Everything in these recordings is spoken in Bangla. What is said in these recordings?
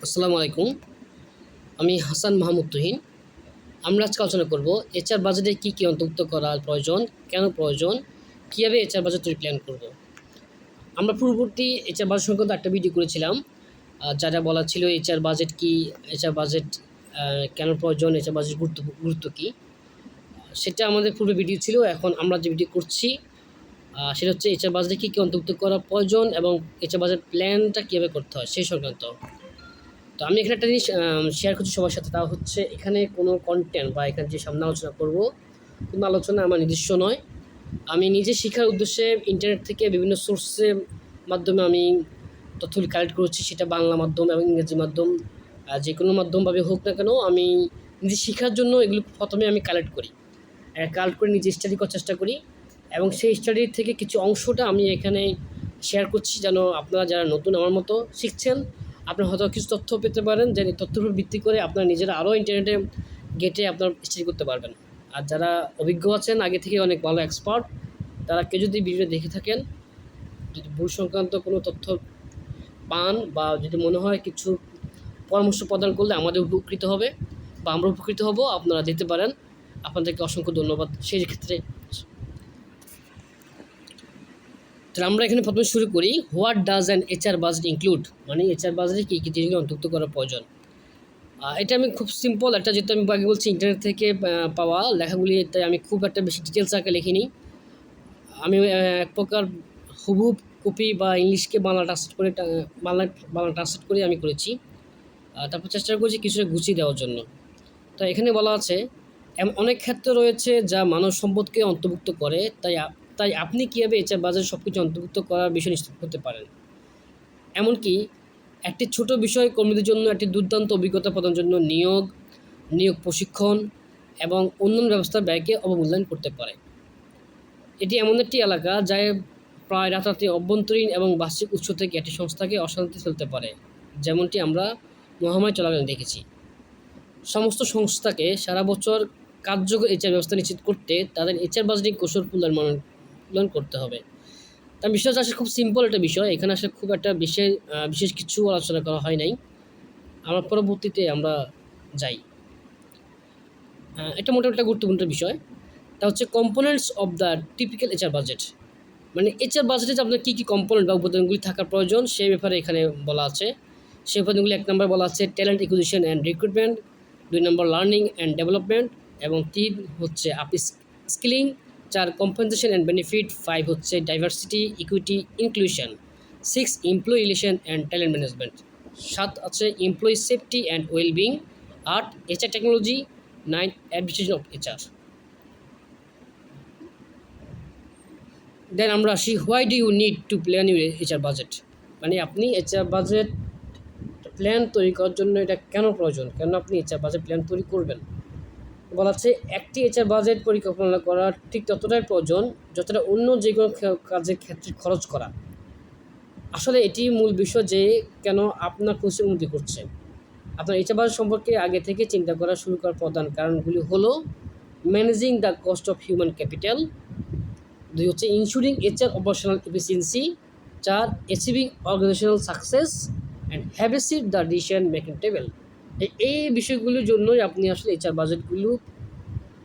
আসসালামু আলাইকুম। আমি হাসান মাহমুদ তুহিন। আমরা আজকে আলোচনা করব এইচআর বাজেটে কী অন্তর্ভুক্ত করা প্রয়োজন, কেন প্রয়োজন, কীভাবে এইচআর বাজেট তৈরি প্ল্যান করব। আমরা পূর্ববর্তী এইচআর বাজেট সংক্রান্ত একটা ভিডিও করেছিলাম, যারা বলা ছিল এইচআর বাজেট কী, এইচআর বাজেট কেন প্রয়োজন, এইচআর বাজেট গুরুত্ব কী। সেটা আমাদের পূর্বে ভিডিও ছিল। এখন আমরা যে ভিডিও করছি সেটা হচ্ছে এইচআর বাজেটে কী অন্তর্ভুক্ত করা প্রয়োজন এবং এইচআর বাজেট প্ল্যানটা কীভাবে করতে হয় সেই সংক্রান্ত। তো আমি এখানে একটা জিনিস শেয়ার করছি সবার সাথে, তা হচ্ছে এখানে কোনো কন্টেন্ট বা এখানে যে সামনে আলোচনা করব কোনো আলোচনা আমার নিজস্ব নয়। আমি নিজে শেখার উদ্দেশ্যে ইন্টারনেট থেকে বিভিন্ন সোর্সের মাধ্যমে আমি তথ্যগুলি কালেক্ট করছি, সেটা বাংলা মাধ্যম এবং ইংরেজি মাধ্যম, যে কোনো মাধ্যমভাবে হোক না কেন আমি নিজে শেখার জন্য এগুলো প্রথমে আমি কালেক্ট করি নিজে স্টাডি করার চেষ্টা করি এবং সেই স্টাডির থেকে কিছু অংশটা আমি এখানে শেয়ার করছি, যেন আপনারা যারা নতুন আমার মতো শিখছেন আপনার হয়তো কিছু তথ্য পেতে পারেন, যে তথ্যের উপর ভিত্তি করে আপনারা নিজেরা আরও ইন্টারনেটে গেটে আপনার স্টাডি করতে পারবেন। আর যারা অভিজ্ঞ আছেন, আগে থেকে অনেক ভালো এক্সপার্ট, তারা কেউ যদি ভিডিও দেখে থাকেন, যদি ভুল সংক্রান্ত কোনো তথ্য পান বা যদি মনে হয় কিছু পরামর্শ প্রদান করলে আমাদের উপকৃত হবে বা আমরা উপকৃত হব, আপনারা দিতে পারেন। আপনাদেরকে অসংখ্য ধন্যবাদ সেই ক্ষেত্রে। তাহলে আমরা এখানে প্রথমে শুরু করি, what does an HR budget include, মানে এইচআর বাজেটে কী কী জিনিসগুলো অন্তর্ভুক্ত করা প্রয়োজন। এটা আমি খুব সিম্পল একটা, যেহেতু আমি আগে বলছি ইন্টারনেট থেকে পাওয়া লেখাগুলি, তাই আমি খুব একটা বেশি ডিটেলস আঁকে লিখিনি। আমি এক প্রকার হুবহুব কপি বা ইংলিশকে বাংলা ট্রান্সলেট করে বাংলা ট্রান্সলেট করে আমি করেছি। তারপর চেষ্টা করেছি কিছুটা গুছিয়ে দেওয়ার জন্য। তো এখানে বলা আছে অনেক ক্ষেত্র রয়েছে যা মানব সম্পদকে অন্তর্ভুক্ত করে, তাই আপনি কীভাবে এইচআর বাজেট সব কিছু অন্তর্ভুক্ত করার বিষয় নিশ্চিত করতে পারেন। এমনকি একটি ছোট বিষয় কর্মীদের জন্য একটি দুর্দান্ত অভিজ্ঞতা প্রদানের জন্য নিয়োগ প্রশিক্ষণ এবং অন্যান্য ব্যবস্থার ব্যয়কে অবমূল্যায়ন করতে পারে। এটি এমন একটি এলাকা যা প্রায় রাতারাতি অভ্যন্তরীণ এবং বার্ষিক উৎস থেকে একটি সংস্থাকে অশান্তি ফেলতে পারে, যেমনটি আমরা মহামারী চলাকালীন দেখেছি। সমস্ত সংস্থাকে সারা বছর কার্যকর এইচআর ব্যবস্থা নিশ্চিত করতে তাদের এইচআর বাজেটিং কৌশল মূল্যায়ন করতে হবে। তার বিষয়টা আসলে খুব সিম্পল একটা বিষয়, এখানে আসলে খুব একটা বিশেষ কিছু আলোচনা করা হয় নাই। আমরা পরবর্তীতে আমরা যাই। এটা মোটামুটি একটা গুরুত্বপূর্ণ বিষয়, তা হচ্ছে components of the typical HR budget, মানে এইচআর বাজেটে যে আপনার কী কী কম্পোনেন্ট বা উপাদানগুলি থাকার প্রয়োজন সেই ব্যাপারে এখানে বলা আছে। সেই উপাদানগুলি 1 নম্বর বলা আছে talent acquisition and recruitment, 2 number learning and development এবং 3 হচ্ছে স্কিলিং, 4 কম্পেনসেশন অ্যান্ড বেনিফিট, 5 হচ্ছে diversity equity inclusion, 6 employee relation and talent management, 7 আছে employee safety and wellbeing, 8 HR technology, 9 administration of HR. Then আমরা আসি why do you need to plan your HR budget, মানে আপনি এইচআর বাজেট প্ল্যান তৈরি করার জন্য এটা কেন প্রয়োজন, কেন আপনি এইচআর বাজেট প্ল্যান তৈরি করবেন। বলা হচ্ছে একটি এইচআর বাজেট পরিকল্পনা করা ঠিক ততটাই প্রয়োজন যতটা অন্য যে কোনো কাজের ক্ষেত্রে খরচ করা। আসলে এটি মূল বিষয় যে কেন আপনার পরিস্থিতি উন্নতি করছে। আপনার এইচআর বাজেট সম্পর্কে আগে থেকে চিন্তা করা শুরু করার প্রধান কারণগুলি হলো managing the cost of human capital, 2 হচ্ছে insuring HR operational efficiency, 4 achieving organisational success and have a seat the decision making table. এই বিষয়গুলির জন্যই আপনি আসলে এইচআর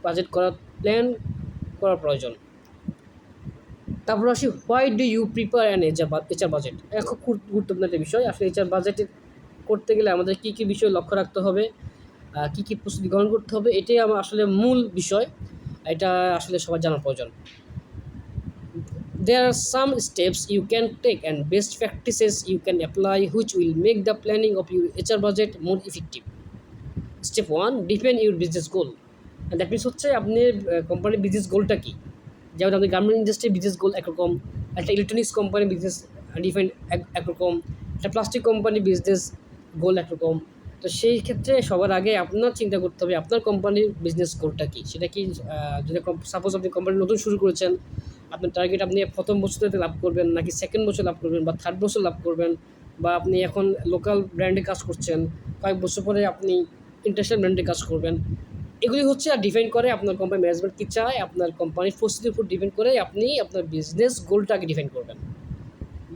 বাজেট করার প্ল্যান করার প্রয়োজন। তারপর আসি why do you prepare an HR budget. এটা খুব গুরুত্বপূর্ণ একটা বিষয়। আসলে এইচআর বাজেট করতে গেলে আমাদের কী কী বিষয় লক্ষ্য রাখতে হবে, কী কী প্রস্তুতি গ্রহণ করতে হবে, এটাই আমার আসলে মূল বিষয়। এটা আসলে সবার জানার প্রয়োজন। There are some steps you can take and best practices you can apply which will make the planning of your HR budget more effective. Step 1, define your business goal. And that means হচ্ছে আপনি কোম্পানির বিজনেস গোলটা কী। যেমন আপনি গার্মেন্ট ইন্ডাস্ট্রির বিজনেস গোল একরকম, একটা ইলেকট্রনিক্স কোম্পানির বিজনেস ডিফাইন একরকম, একটা প্লাস্টিক কোম্পানির বিজনেস গোল একরকম। তো সেই ক্ষেত্রে সবার আগে আপনার চিন্তা করতে হবে আপনার কোম্পানির বিজনেস গোলটা কী। সেটা কি, যদি সাপোজ আপনি কোম্পানি নতুন শুরু করেছেন, আপনার টার্গেট আপনি প্রথম বছরতে লাভ করবেন নাকি সেকেন্ড বছর লাভ করবেন বা থার্ড বছর লাভ করবেন, বা আপনি এখন লোকাল ব্র্যান্ডে কাজ করছেন, কয়েক বছর পরে আপনি ইন্টারন্যাশনাল ব্র্যান্ডে কাজ করবেন। এগুলি হচ্ছে আর ডিফাইন করে আপনার কোম্পানি ম্যানেজমেন্ট কী চায়, আপনার কোম্পানির পরিস্থিতির উপর ডিপেন্ড করে আপনি আপনার বিজনেস গোলটাকে ডিফাইন করবেন।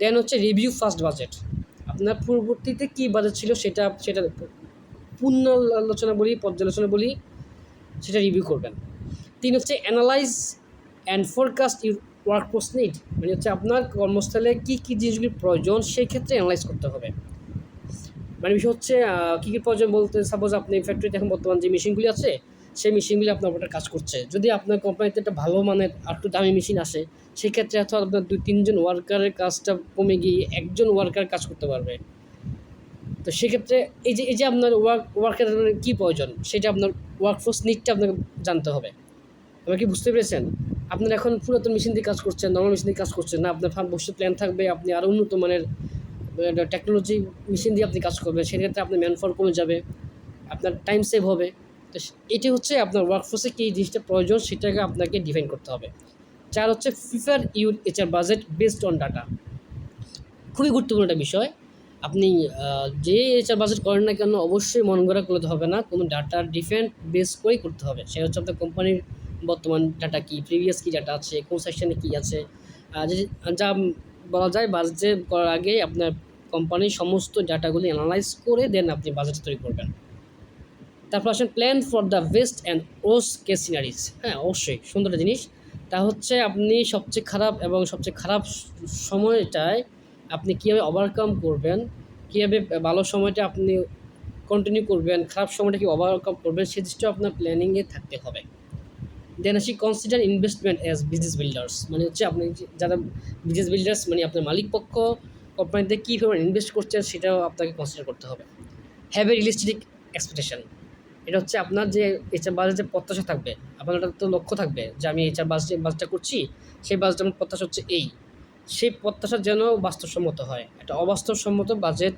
দেন হচ্ছে রিভিউ ফার্স্ট বাজেট। আপনার পূর্ববর্তীতে কী বাজেট ছিল সেটা পূর্ণ আলোচনা বলি, পর্যালোচনা বলি, সেটা রিভিউ করবেন। 3 হচ্ছে analyse and forecast your workforce need, মানে হচ্ছে আপনার কর্মস্থলে কী কী জিনিসগুলি প্রয়োজন সেই ক্ষেত্রে অ্যানালাইজ করতে হবে। মানে বিষয় হচ্ছে কী কী প্রয়োজন বলতে, সাপোজ আপনি ফ্যাক্টরিতে এখন বর্তমান যে মেশিনগুলি আছে সেই মেশিনগুলি আপনার উপরে কাজ করছে। যদি আপনার কোম্পানিতে একটা ভালো মানের একটু দামি মেশিন আসে, সেক্ষেত্রে হয়তো আপনার 2-3 জন ওয়ার্কারের কাজটা কমে গিয়ে একজন ওয়ার্কার কাজ করতে পারবে। তো সেক্ষেত্রে এই যে আপনার ওয়ার্কারের কী প্রয়োজন সেটা আপনার ওয়ার্কফোর্স নিডটা আপনাকে জানতে হবে। আপনি কি বুঝতে পেরেছেন? আপনার এখন পুরাতন মেশিন দিয়ে কাজ করছেন, নরমাল মেশিন দিয়ে কাজ করছেন না, আপনার ভবিষ্যৎ প্ল্যান থাকবে আপনি আরও উন্নত মানের টেকনোলজি মেশিন দিয়ে আপনি কাজ করবেন, সেক্ষেত্রে আপনার ম্যানপাওয়ার কমে যাবে, আপনার টাইম সেভ হবে। তো এটি হচ্ছে আপনার ওয়ার্কফোর্সে কী জিনিসটা প্রয়োজন সেটাকে আপনাকে ডিফাইন করতে হবে। 4 হচ্ছে prepare your HR budget based on data. খুবই গুরুত্বপূর্ণ একটা বিষয়। আপনি যে HR বাজেট করেন না কেন অবশ্যই মন গড়া করলে হবে না, কোনো ডাটা ডিফারেন্ট বেস করেই করতে হবে। সেটা হচ্ছে আপনার কোম্পানির বর্তমান ডাটা কী, প্রিভিয়াস কী ডাটা আছে, কোন সেকশনে কী আছে, যা বলা যায় বাজেট করার আগে আপনার কোম্পানির সমস্ত ডাটাগুলি অ্যানালাইজ করে দেন আপনি বাজেট তৈরি করবেন। তারপর আসেন plan for the best and worst case sceneries. হ্যাঁ, অবশ্যই সুন্দর একটা জিনিস। তা হচ্ছে আপনি সবচেয়ে খারাপ এবং সবচেয়ে খারাপ সময়টায় আপনি কীভাবে ওভারকাম করবেন, কীভাবে ভালো সময়টা আপনি কন্টিনিউ করবেন, খারাপ সময়টা কী ওভারকাম করবেন, সে জিনিসটাও আপনার প্ল্যানিংয়ে থাকতে হবে। দেন আসি consider investment as business builders, মানে হচ্ছে আপনি যারা বিজনেস বিল্ডার্স মানে আপনার মালিক পক্ষ কোম্পানিতে কী পরিমাণ ইনভেস্ট করছেন সেটাও আপনাকে কনসিডার করতে হবে। হ্যাভ এ রিয়েলিস্টিক এক্সপেকটেশন, এটা হচ্ছে আপনার যে HR বাজেট যে প্রত্যাশা থাকবে, আপনার একটা তো লক্ষ্য থাকবে যে আমি HR বাজেটটা করছি, সেই বাজেট আমার প্রত্যাশা হচ্ছে এই, সেই প্রত্যাশা যেন বাস্তবসম্মত হয়। একটা অবাস্তবসম্মত বাজেট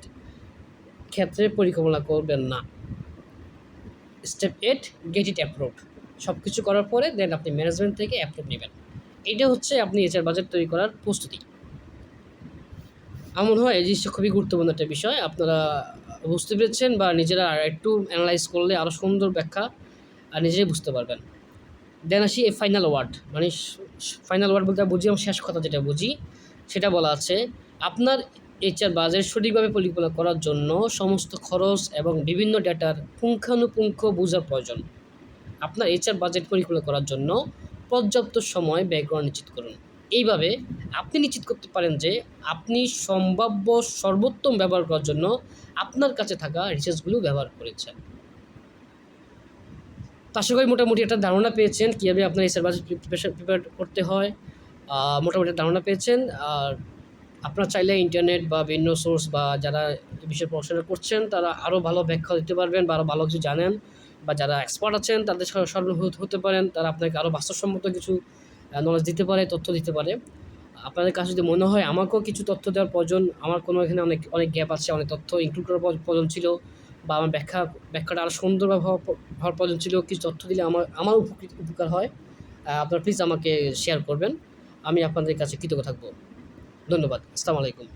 ক্ষেত্রে পরিকল্পনা করবেন না। স্টেপ 8 গেট ইট অ্যাপ্রুভড, সব কিছু করার পরে দেন আপনি ম্যানেজমেন্ট থেকে অ্যাপ্রুভ নেবেন। এটা হচ্ছে আপনি HR বাজেট তৈরি করার প্রস্তুতি। এমন হয় এই জিনিসটা খুবই গুরুত্বপূর্ণ একটা বিষয়, আপনারা বুঝতে পেরেছেন বা নিজেরা একটু অ্যানালাইজ করলে আরও সুন্দর ব্যাখ্যা আর নিজেরাই বুঝতে পারবেন। দেন আসি এই ফাইনাল ওয়ার্ড, মানে ফাইনাল ওয়ার্ড বলতে বুঝি আমার শেষ কথা যেটা বুঝি সেটা বলা আছে, আপনার HR বাজেট সঠিকভাবে পরিকল্পনা করার জন্য সমস্ত খরচ এবং বিভিন্ন ডেটার পুঙ্খানুপুঙ্খ বোঝার প্রয়োজন। আপনার HR বাজেট পরিকল্পনা করার জন্য পর্যাপ্ত সময় ব্যয় করা নিশ্চিত করুন। এইভাবে আপনি নিশ্চিত করতে পারেন যে আপনি সম্ভাব্য সর্বোত্তম ব্যবহার করার জন্য আপনার কাছে থাকা রিসোর্সগুলো ব্যবহার করেছেন। আশা করি মোটামুটি একটা ধারণা পেয়েছেন কীভাবে আপনার HR বাজেট প্রিপেয়ার করতে হয়, মোটামুটি ধারণা পেয়েছেন। আর আপনারা চাইলে ইন্টারনেট বা বিভিন্ন সোর্স বা যারা এই বিষয়ে পড়াশোনা করছেন তারা আরও ভালো ব্যাখ্যা দিতে পারবেন বা আরও ভালো কিছু জানেন, বা যারা এক্সপার্ট আছেন তাদের স্মরণ হতে পারেন, তারা আপনাকে আরও বাস্তবসম্মত কিছু নলেজ দিতে পারে, তথ্য দিতে পারে। আপনাদের কাছে যদি মনে হয় আমাকেও কিছু তথ্য দেওয়ার প্রয়োজন, আমার কোনো এখানে অনেক গ্যাপ আছে, অনেক তথ্য ইনক্লুড করার প্রয়োজন ছিল, বা আমার ব্যাখ্যাটা আরও সুন্দরভাবে হওয়ার প্রয়োজন ছিল, কিছু তথ্য দিলে আমার উপকার হয়, আপনারা প্লিজ আমাকে শেয়ার করবেন, আমি আপনাদের কাছে কৃতজ্ঞ থাকব। ধন্যবাদ। আসসালামু আলাইকুম।